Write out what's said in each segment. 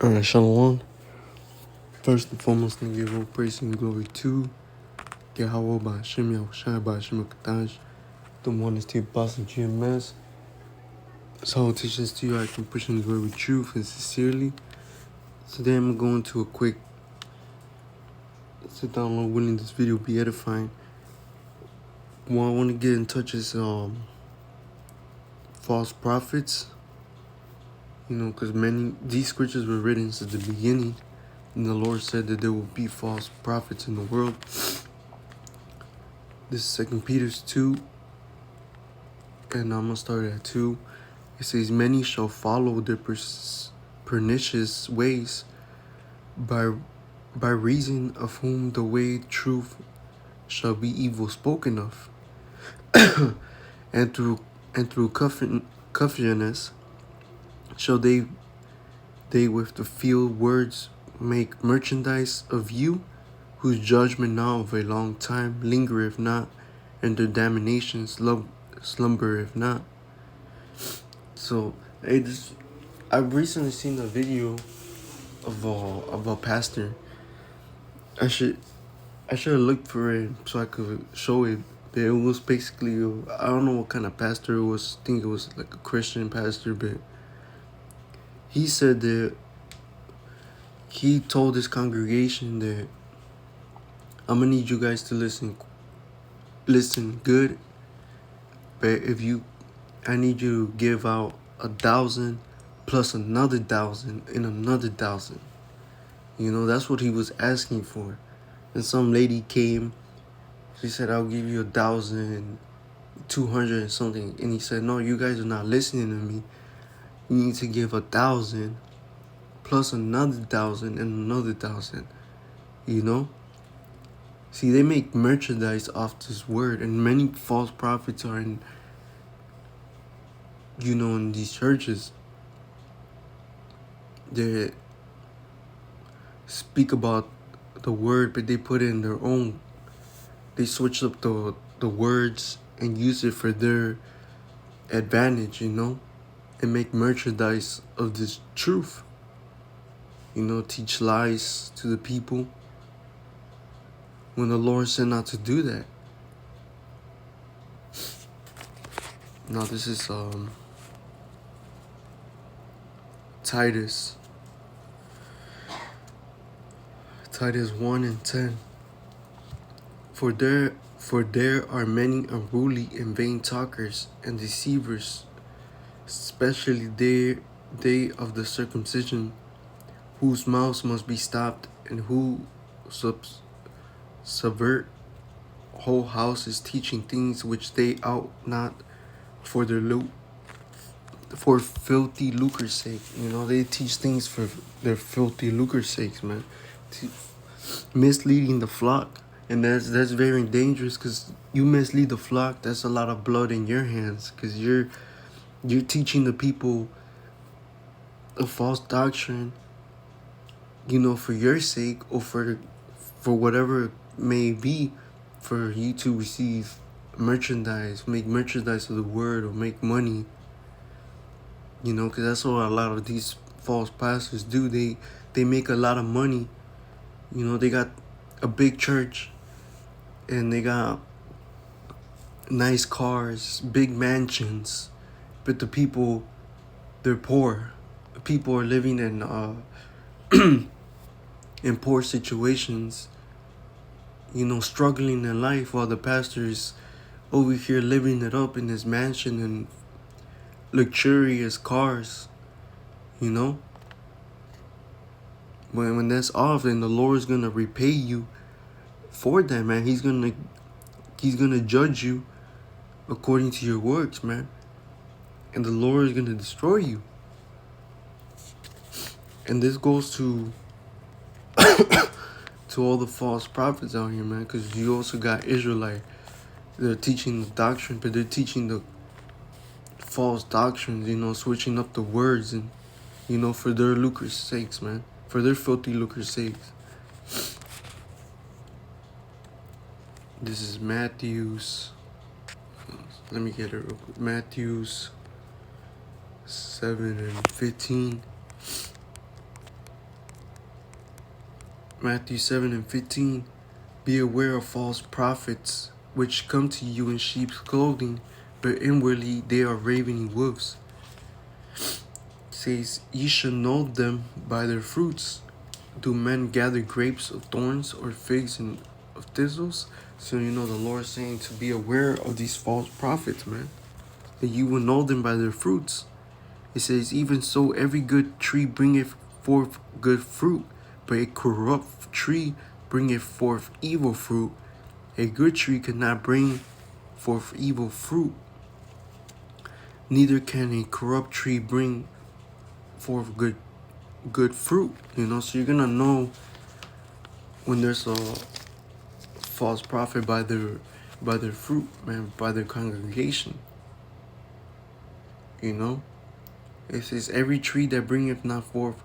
Alright, Shalom. First and foremost, I give all praise and glory to Yahweh Ba'Shem Yahushua Ba'Shem Kadash, the one is the apostle GMS. So I will teach this to you. I can push in the word with truth and sincerely. Today I'm going to a quick sit down, Lord willing, this video will be edifying. What I want to get in touch is false prophets. Because these scriptures were written since the beginning. And the Lord said that there will be false prophets in the world. This is 2 Peter 2, and I'm going to start at 2. It says, many shall follow their pernicious ways, by reason of whom the way truth shall be evil spoken of. and through covetousness shall they with the field words make merchandise of you, whose judgment now of a long time lingereth not, and their damnation slumbereth not. So, I've recently seen a video of a pastor. I should have looked for it so I could show it. But it was basically, I don't know what kind of pastor it was. I think it was like a Christian pastor, but he said that he told his congregation that I'm gonna need you guys to listen good, but I need you to give out 1,000 plus another 1,000 and another 1,000. That's what he was asking for. And some lady came, she said, I'll give you 1,200 and something. And he said, no, you guys are not listening to me. You need to give 1,000 plus another 1,000 and another 1,000. See, they make merchandise off this word, and many false prophets are in these churches. They speak about the word, but they put it in their own. They switch up the words and use it for their advantage, and make merchandise of this truth. Teach lies to the people when the Lord said not to do that. Now this is Titus 1 and 10. For there are many unruly and vain talkers and deceivers, especially they of the circumcision, whose mouths must be stopped, and who subvert whole houses, teaching things which they ought not, for filthy lucre's sake. They teach things for their filthy lucre's sakes, man. Misleading the flock. And that's very dangerous, because you mislead the flock, that's a lot of blood in your hands, because you're teaching the people a false doctrine, for your sake, or for whatever it may be, for you to receive merchandise, make merchandise of the word, or make money. Because that's what a lot of these false pastors do. They make a lot of money. They got a big church, and they got nice cars, big mansions, but the people, they're poor. People are living in in poor situations, struggling in life, while the pastor is over here living it up in his mansion and luxurious cars. When that's off, then the Lord's gonna repay you for that, man. He's gonna judge you according to your works, man. And the Lord is gonna destroy you. And this goes to to all the false prophets out here, man, because you also got Israelite. They're teaching the doctrine, but they're teaching the false doctrines, switching up the words, and for their lucre's sakes, man, for their filthy lucre's sakes. This is Matthew's. Let me get it real quick. Matthew's 7 and 15. Matthew 7:15. Be aware of false prophets, which come to you in sheep's clothing, but inwardly they are ravening wolves. It says, ye shall know them by their fruits. Do men gather grapes of thorns or figs of thistles? So the Lord is saying to be aware of these false prophets, man. That you will know them by their fruits. It says, even so every good tree bringeth forth good fruit, but a corrupt tree bringeth forth evil fruit. A good tree cannot bring forth evil fruit, neither can a corrupt tree bring forth good fruit. So you're gonna know when there's a false prophet by their fruit, man, by their congregation. It says, every tree that bringeth not forth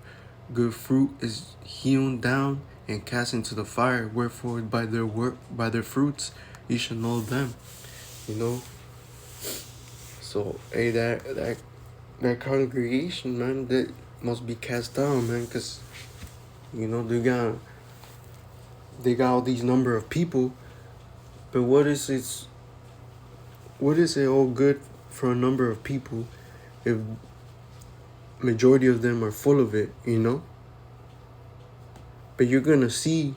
good fruit is hewn down and cast into the fire. Wherefore by their fruits you shall know them. So hey, that congregation, man, that must be cast down, man, because they got all these number of people, but what is it all good for a number of people if majority of them are full of it, But you're gonna see,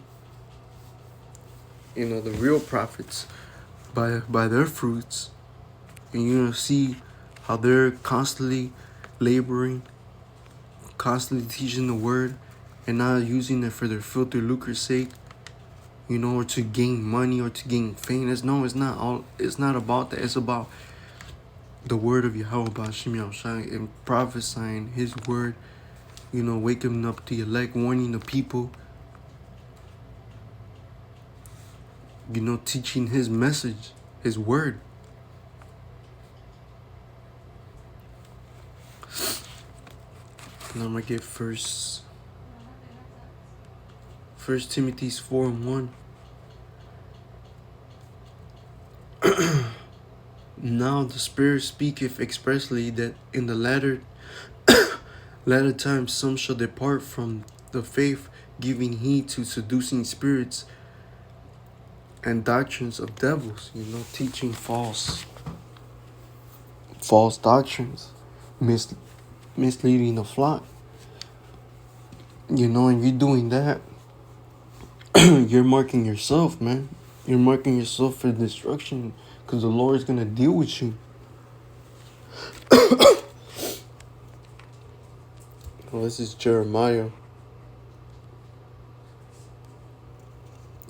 the real prophets by their fruits, and you're gonna see how they're constantly laboring, constantly teaching the word, and not using it for their filthy lucre's sake, or to gain money or to gain fame. It's not about that. It's about the word of Yahweh B'Hashem Yahushua and prophesying his word, waking up the elect, warning the people, teaching his message, his word. And I'm gonna get First Timothy 4:1. Now the Spirit speaketh expressly that in the latter times some shall depart from the faith, giving heed to seducing spirits and doctrines of devils, teaching false doctrines, misleading the flock. And you're doing that, you're marking yourself, man. You're marking yourself for destruction, because the Lord is going to deal with you. Well, this is Jeremiah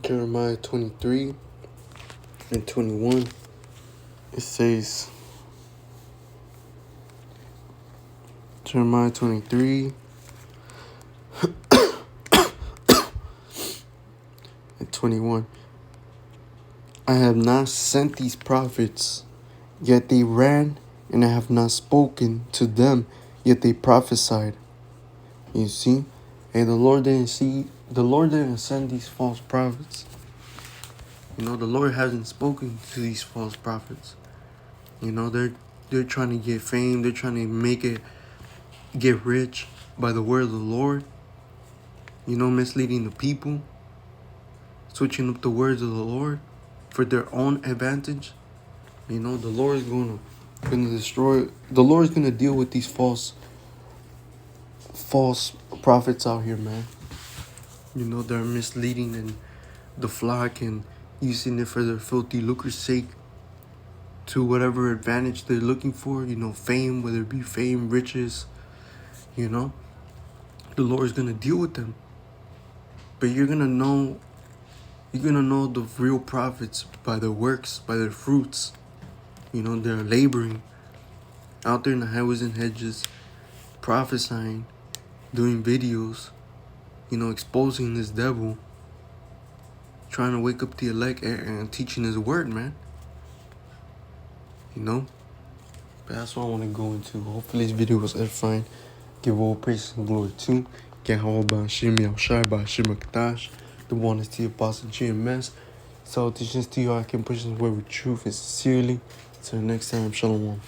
23 and 21. It says, Jeremiah 23 and 21. I have not sent these prophets, yet they ran, and I have not spoken to them, yet they prophesied. You see? And the Lord didn't send these false prophets. The Lord hasn't spoken to these false prophets. They're trying to get fame. They're trying to get rich by the word of the Lord. Misleading the people. Switching up the words of the Lord for their own advantage. The Lord is going to destroy. The Lord is going to deal with these false prophets out here, man. They're misleading the flock and using it for their filthy lucre's sake, to whatever advantage they're looking for, fame, whether it be fame, riches, the Lord is going to deal with them. But you're going to know the real prophets by their works, by their fruits. They're laboring out there in the highways and hedges, prophesying, doing videos, exposing this devil, trying to wake up the elect and teaching his word, man. But that's what I want to go into. Hopefully this video was edifying. Give all praise and glory to Yahweh B'Hashem Yahushua B'Hashem HaKadosh, the one is the Apostle GMS. Salutations to you. I can push this word with truth and sincerely. Till next time, shalom.